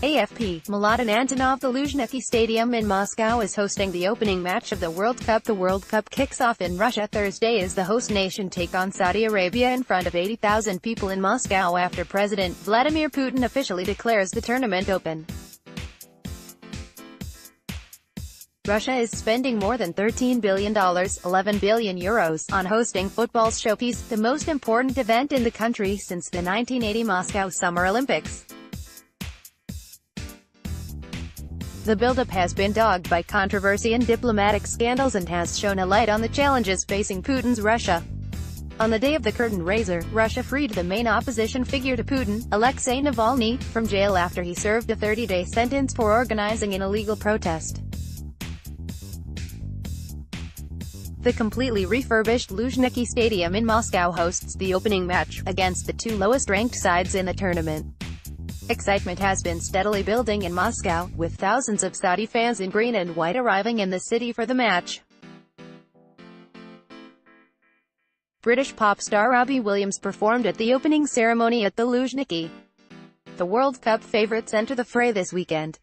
AFP, Mladen Antonov. The Luzhniki Stadium in Moscow is hosting the opening match of the World Cup. The World Cup kicks off in Russia Thursday as the host nation take on Saudi Arabia in front of 80,000 people in Moscow after President Vladimir Putin officially declares the tournament open. Russia is spending more than $13 billion (11 billion euros) on hosting football's showpiece, the most important event in the country since the 1980 Moscow Summer Olympics. The buildup has been dogged by controversy and diplomatic scandals and has shown a light on the challenges facing Putin's Russia. On the day of the curtain raiser, Russia freed the main opposition figure to Putin, Alexei Navalny, from jail after he served a 30-day sentence for organizing an illegal protest. The completely refurbished Luzhniki Stadium in Moscow hosts the opening match, against the two lowest-ranked sides in the tournament. Excitement has been steadily building in Moscow, with thousands of Saudi fans in green and white arriving in the city for the match. British pop star Robbie Williams performed at the opening ceremony at the Luzhniki. The World Cup favourites enter the fray this weekend.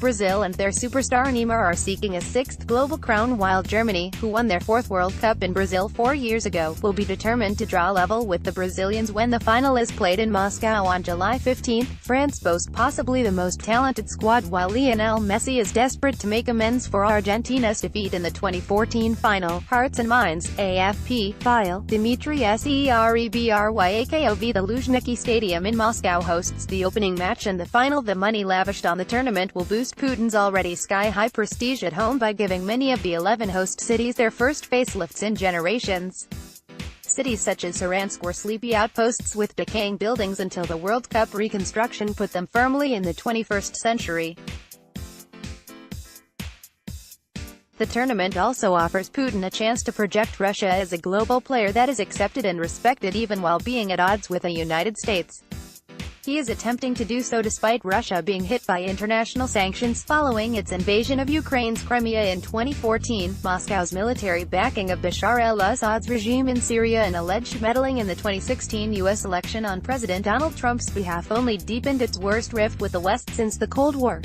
Brazil and their superstar Neymar are seeking a sixth global crown, while Germany, who won their fourth World Cup in Brazil 4 years ago, will be determined to draw level with the Brazilians when the final is played in Moscow on July 15. France boasts possibly the most talented squad, while Lionel Messi is desperate to make amends for Argentina's defeat in the 2014 final. Hearts and minds, AFP, file, Dmitry Serbryakov. The Luzhniki Stadium in Moscow hosts the opening match and the final. The money lavished on the tournament will boost Putin's already sky-high prestige at home by giving many of the 11 host cities their first facelifts in generations. Cities such as Saransk were sleepy outposts with decaying buildings until the World Cup reconstruction put them firmly in the 21st century. The tournament also offers Putin a chance to project Russia as a global player that is accepted and respected even while being at odds with the United States. He is attempting to do so despite Russia being hit by international sanctions following its invasion of Ukraine's Crimea in 2014, Moscow's military backing of Bashar al-Assad's regime in Syria, and alleged meddling in the 2016 U.S. election on President Donald Trump's behalf only deepened its worst rift with the West since the Cold War.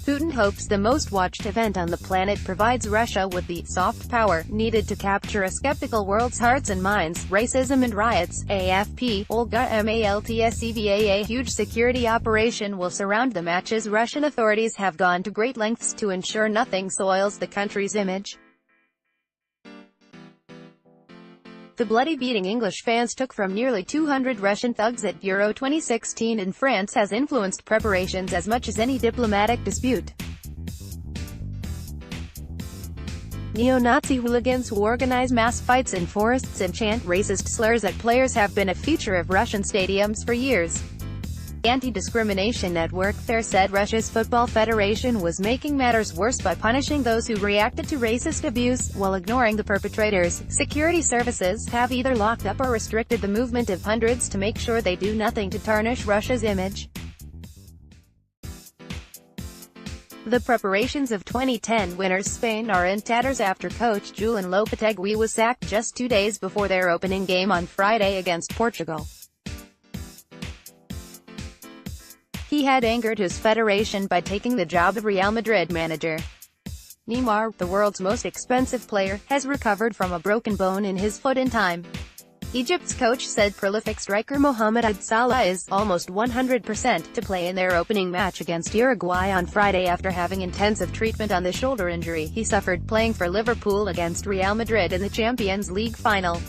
Putin hopes the most-watched event on the planet provides Russia with the soft power needed to capture a skeptical world's hearts and minds. Racism and riots, AFP, Olga Maltseva. A huge security operation will surround the matches. Russian authorities have gone to great lengths to ensure nothing soils the country's image. The bloody beating English fans took from nearly 200 Russian thugs at Euro 2016 in France has influenced preparations as much as any diplomatic dispute. Neo-Nazi hooligans who organize mass fights in forests and chant racist slurs at players have been a feature of Russian stadiums for years. The anti-discrimination network FAIR said Russia's football federation was making matters worse by punishing those who reacted to racist abuse, while ignoring the perpetrators. Security services have either locked up or restricted the movement of hundreds to make sure they do nothing to tarnish Russia's image. The preparations of 2010 winners Spain are in tatters after coach Julen Lopetegui was sacked just 2 days before their opening game on Friday against Portugal. He had angered his federation by taking the job of Real Madrid manager. Neymar, the world's most expensive player, has recovered from a broken bone in his foot in time. Egypt's coach said prolific striker Mohamed Salah is almost 100% to play in their opening match against Uruguay on Friday after having intensive treatment on the shoulder injury he suffered playing for Liverpool against Real Madrid in the Champions League final.